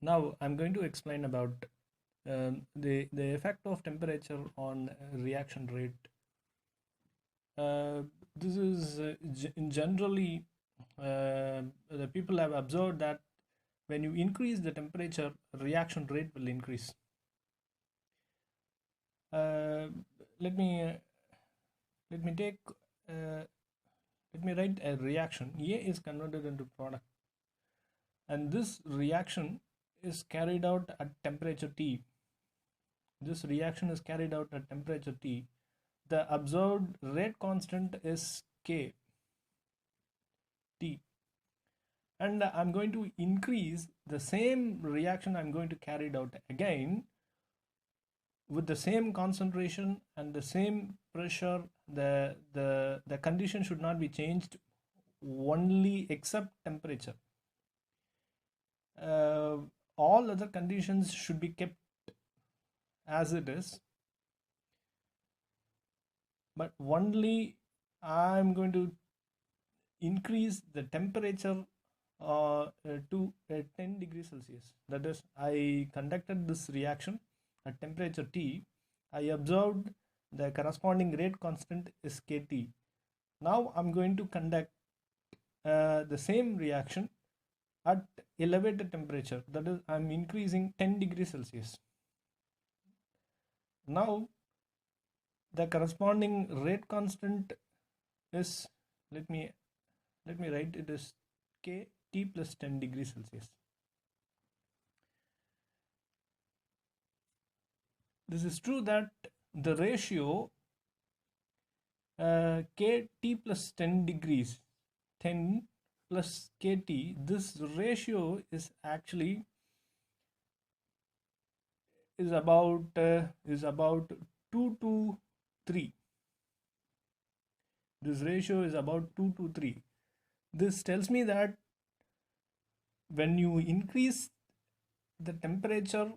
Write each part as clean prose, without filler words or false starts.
Now I'm going to explain about the effect of temperature on reaction rate. This is generally the people have observed that when you increase the temperature, reaction rate will increase. Uh, let me uh, let me take let me write a reaction. A is converted into product, and this reaction is carried out at temperature T. This reaction is carried out at temperature T. The observed rate constant is K T, and I'm going to increase the same reaction. I'm going to carry it out again with the same concentration and the same pressure. The condition should not be changed, only except temperature. uh, all other conditions should be kept as it is, but only I'm going to increase the temperature to 10 degrees Celsius. That is, I conducted this reaction at temperature T. I observed the corresponding rate constant is Kt. Now I'm going to conduct the same reaction at elevated temperature. That is, I'm increasing 10 degrees Celsius. Now the corresponding rate constant is, let me write it as K T plus 10 degrees Celsius. This is true that the ratio K T plus 10 degrees 10 plus KT, this ratio is actually is about 2 to 3. This ratio is about 2 to 3. This tells me that when you increase the temperature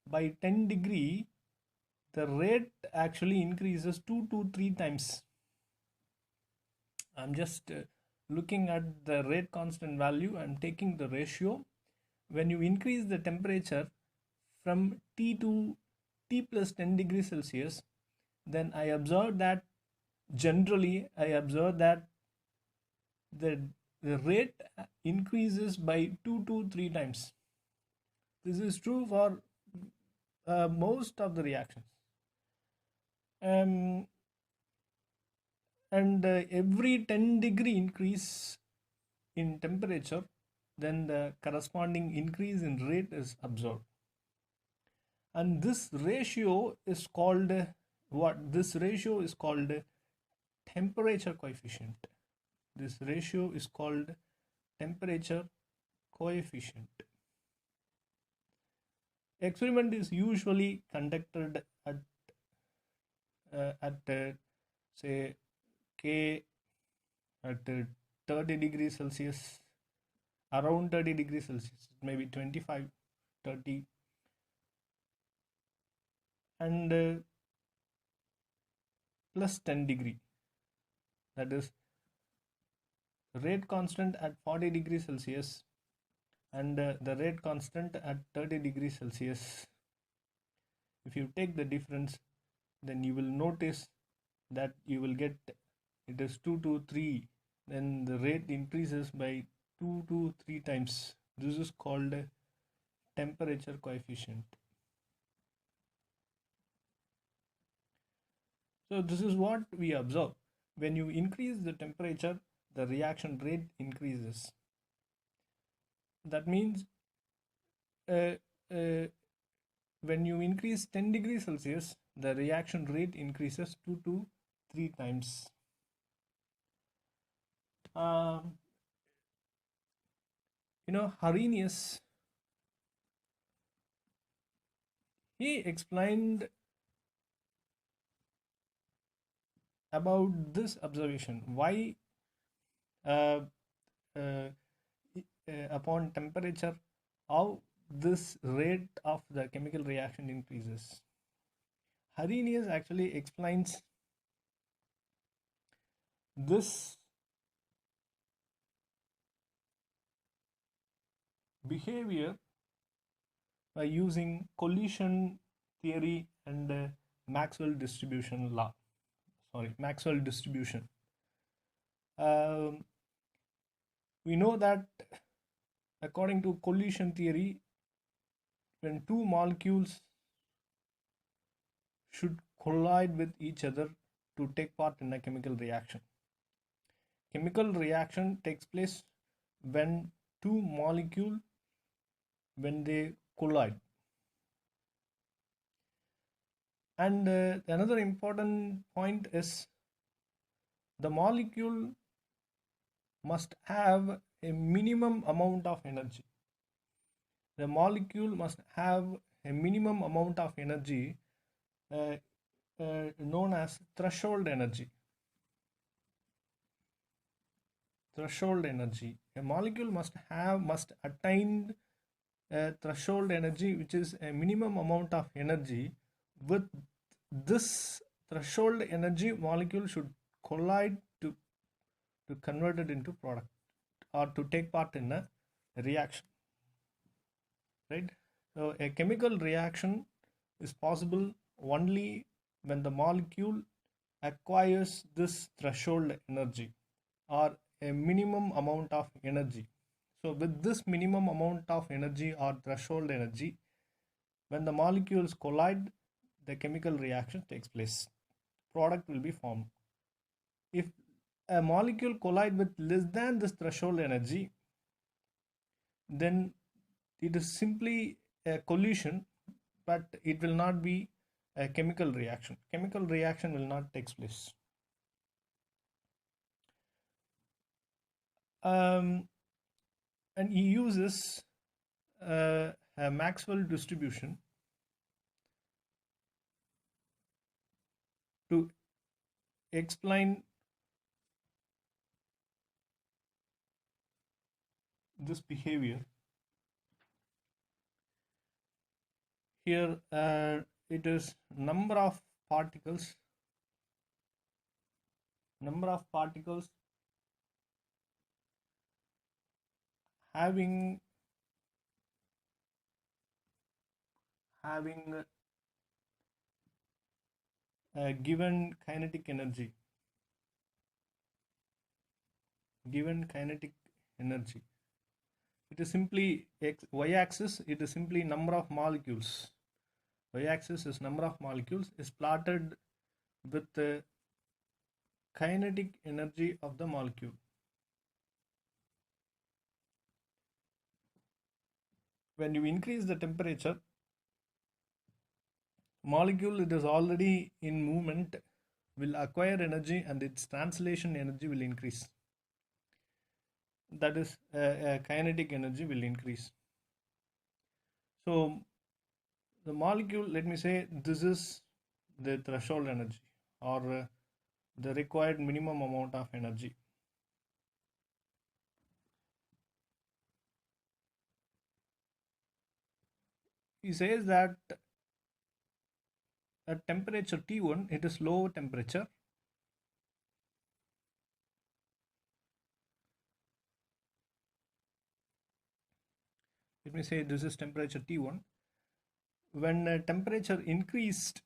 by 10 degree, the rate actually increases 2 to 3 times. I'm just looking at the rate constant value. I'm taking the ratio. When you increase the temperature from T to T plus 10 degrees Celsius, then I observe that the, the rate increases by 2 to 3 times. This is true for most of the reactions. Um, and every 10 degree increase in temperature, then the corresponding increase in rate is observed. And this ratio is called what? This ratio is called temperature coefficient. This ratio is called temperature coefficient. Experiment is usually conducted at say K at 30 degrees Celsius, around 30 degrees Celsius, maybe 25, 30, and plus 10 degree. That is rate constant at 40 degrees Celsius and the rate constant at 30 degrees Celsius. If you take the difference, then you will notice that you will get it is 2 to 3. Then the rate increases by 2 to 3 times. This is called temperature coefficient. So this is what we observe. When you increase the temperature, the reaction rate increases. That means uh, uh, when you increase 10 degrees Celsius, the reaction rate increases 2 to 3 times. Um, Arrhenius, he explained about this observation, why uh, uh, upon temperature, how this rate of the chemical reaction increases. Arrhenius actually explains this behavior by using collision theory and Maxwell distribution law. Maxwell distribution. We know that according to collision theory, when two molecules should collide with each other to take part in a chemical reaction. Chemical reaction takes place when two molecules, when they collide. And another important point is the molecule must have a minimum amount of energy. The molecule must have a minimum amount of energy known as threshold energy. Threshold energy. A molecule must attain a threshold energy, which is a minimum amount of energy. With this threshold energy, molecule should collide to convert it into product or to take part in a reaction, right? So a chemical reaction is possible only when the molecule acquires this threshold energy or a minimum amount of energy. So with this minimum amount of energy or threshold energy, when the molecules collide, the chemical reaction takes place. Product will be formed. If a molecule collide with less than this threshold energy, then it is simply a collision, but it will not be a chemical reaction. Chemical reaction will not take place. And he uses a Maxwell distribution to explain this behavior. Here it is number of particles having a given kinetic energy. It is simply y-axis. It is simply number of molecules. Y-axis is number of molecules is plotted with the kinetic energy of the molecule. When you increase the temperature, molecule it is already in movement will acquire energy and its translation energy will increase. That is kinetic energy will increase. So the molecule, let me say this is the threshold energy or the required minimum amount of energy. He says that at temperature T1, it is low temperature. Let me say this is temperature T1. When temperature increased,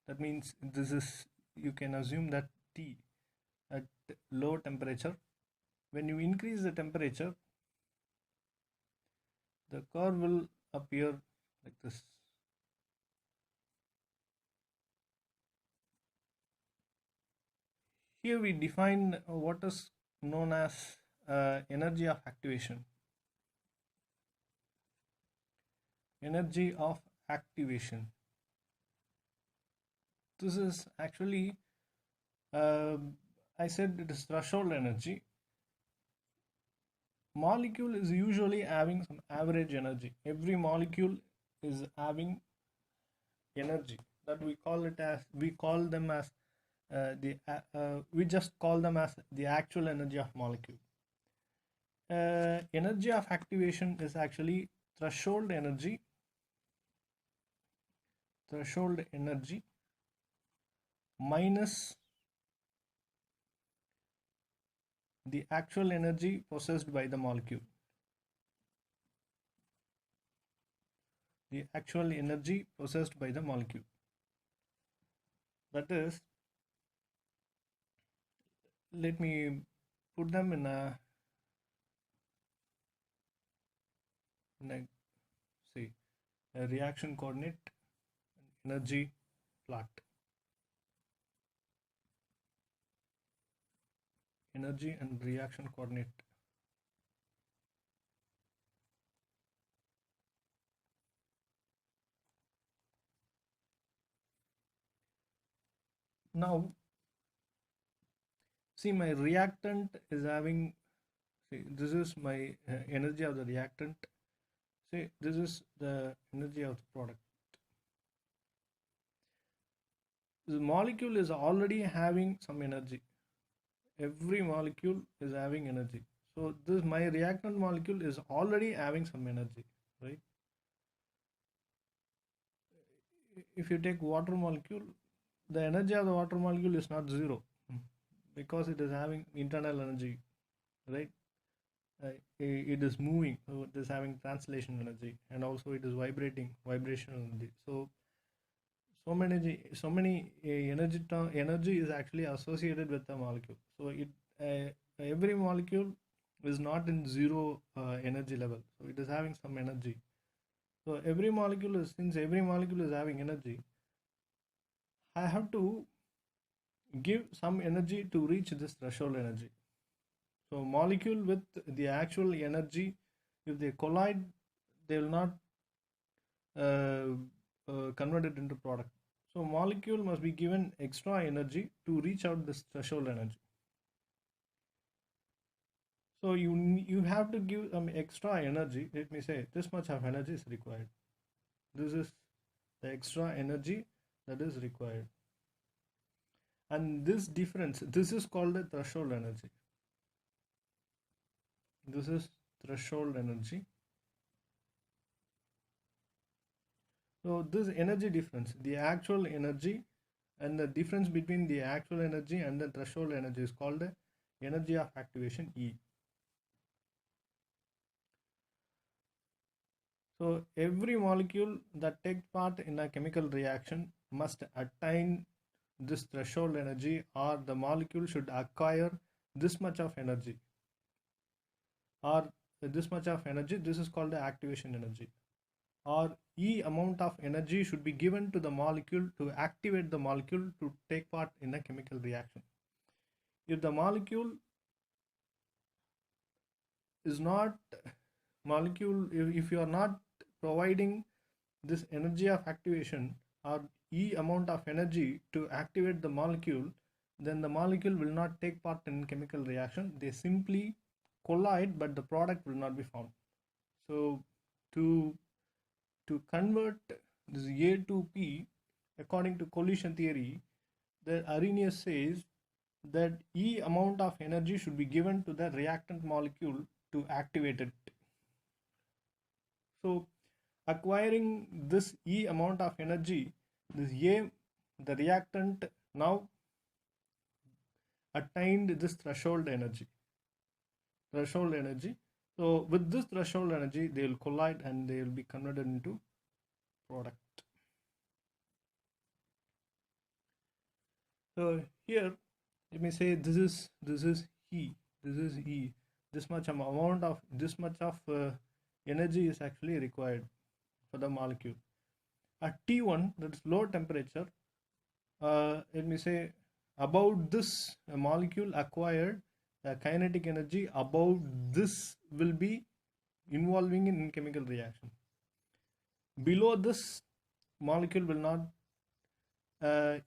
that means this is, you can assume that T at low temperature. When you increase the temperature, the curve will appear like this. Here we define what is known as energy of activation. Energy of activation. This is actually, I said it is threshold energy. Molecule is usually having some average energy. Every molecule is having energy that we call them as we just call them as the actual energy of molecule. Energy of activation is actually threshold energy minus the actual energy possessed by the molecule. the actual energy possessed by the molecule. That is, let me put them in a see, a reaction coordinate energy plot. Energy and reaction coordinate. Now, see, my reactant is having, see, this is my energy of the reactant. See, this is the energy of the product. The molecule is already having some energy. Every molecule is having energy. So this my reactant molecule is already having some energy, right? If you take water molecule, the energy of the water molecule is not zero because it is having internal energy, right? It is moving, so it is having translation energy, and also it is vibrational energy. So many energy is actually associated with the molecule. So every molecule is not in zero energy level, so it is having some energy. So since every molecule is having energy, I have to give some energy to reach this threshold energy. So molecule with the actual energy, if they collide, they will not convert it into product. So molecule must be given extra energy to reach out this threshold energy. So you have to give some extra energy. Let me say this much of energy is required. This is the extra energy that is required. And this difference, this is called the threshold energy. This is threshold energy. So this energy difference, the actual energy and the difference between the actual energy and the threshold energy is called the energy of activation, E. So every molecule that takes part in a chemical reaction must attain this threshold energy, or the molecule should acquire this much of energy, or this much of energy. This is called the activation energy, or E amount of energy should be given to the molecule to activate the molecule to take part in a chemical reaction. If the molecule is not if you are not providing this energy of activation or E amount of energy to activate the molecule, then the molecule will not take part in chemical reaction. They simply collide, but the product will not be formed. So to convert this A to P according to collision theory, the Arrhenius says that E amount of energy should be given to the reactant molecule to activate it. So acquiring this E amount of energy, this A, the reactant, now attained this threshold energy. So with this threshold energy, they will collide and they will be converted into product. So here, let me say this is E. This much of energy is actually required for the molecule. At T1, that is low temperature, let me say about this molecule acquired kinetic energy about this will be involving in chemical reaction. Below this, molecule will not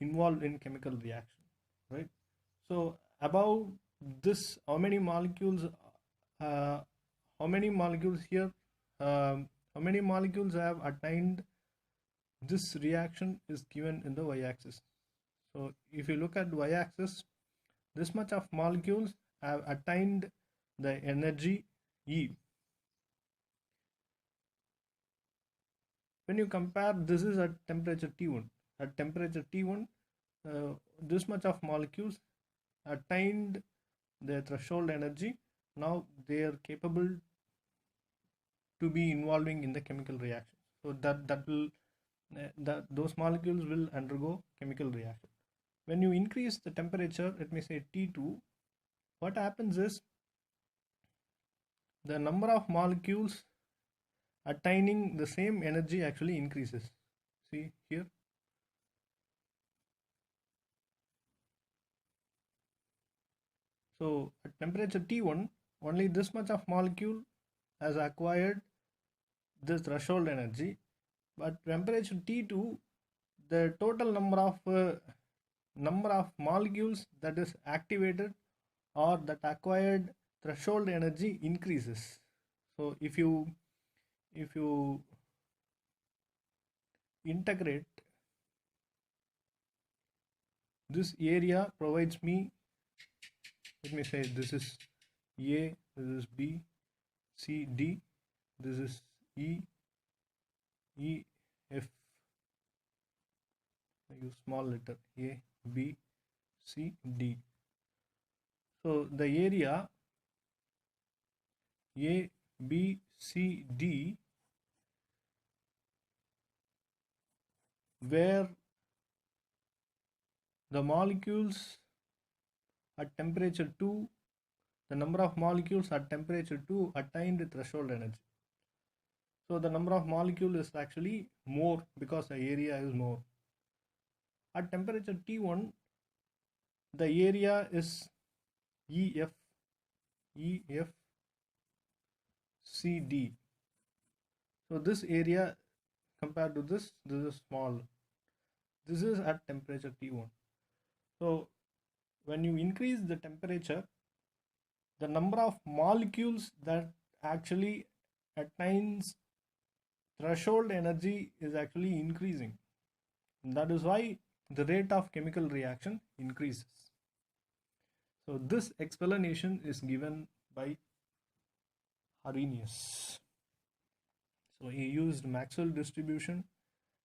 involve in chemical reaction, right? So above this, how many molecules here, how many molecules have attained this reaction is given in the y-axis. So if you look at y-axis, this much of molecules have attained the energy E. When you compare, this is at temperature T1. At temperature T1, this much of molecules attained their threshold energy. Now they are capable to be involving in the chemical reaction. So that will those molecules will undergo chemical reaction. When you increase the temperature, let me say T2, what happens is the number of molecules attaining the same energy actually increases. See here. So at temperature T1, only this much of molecule has acquired this threshold energy, but temperature T2, the total number of molecules that is activated or that acquired threshold energy increases. So if you integrate, this area provides me, let me say this is A, this is B, C, D, this is E, F, I use small letter A, B, C, D. So the area A, B, C, D, where the molecules at temperature 2, the number of molecules at temperature 2 attained threshold energy. So the number of molecules is actually more because the area is more. At temperature T1, the area is EF, CD. So this area compared to this is small. This is at temperature T1. So when you increase the temperature, the number of molecules that actually attains threshold energy is actually increasing. And that is why the rate of chemical reaction increases. So this explanation is given by Arrhenius. So he used Maxwell distribution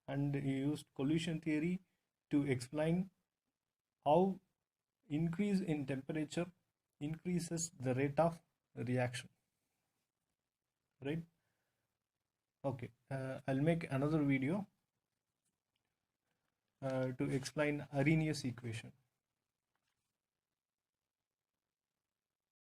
and he used collision theory to explain how increase in temperature increases the rate of reaction, right? Okay, I'll make another video to explain Arrhenius equation.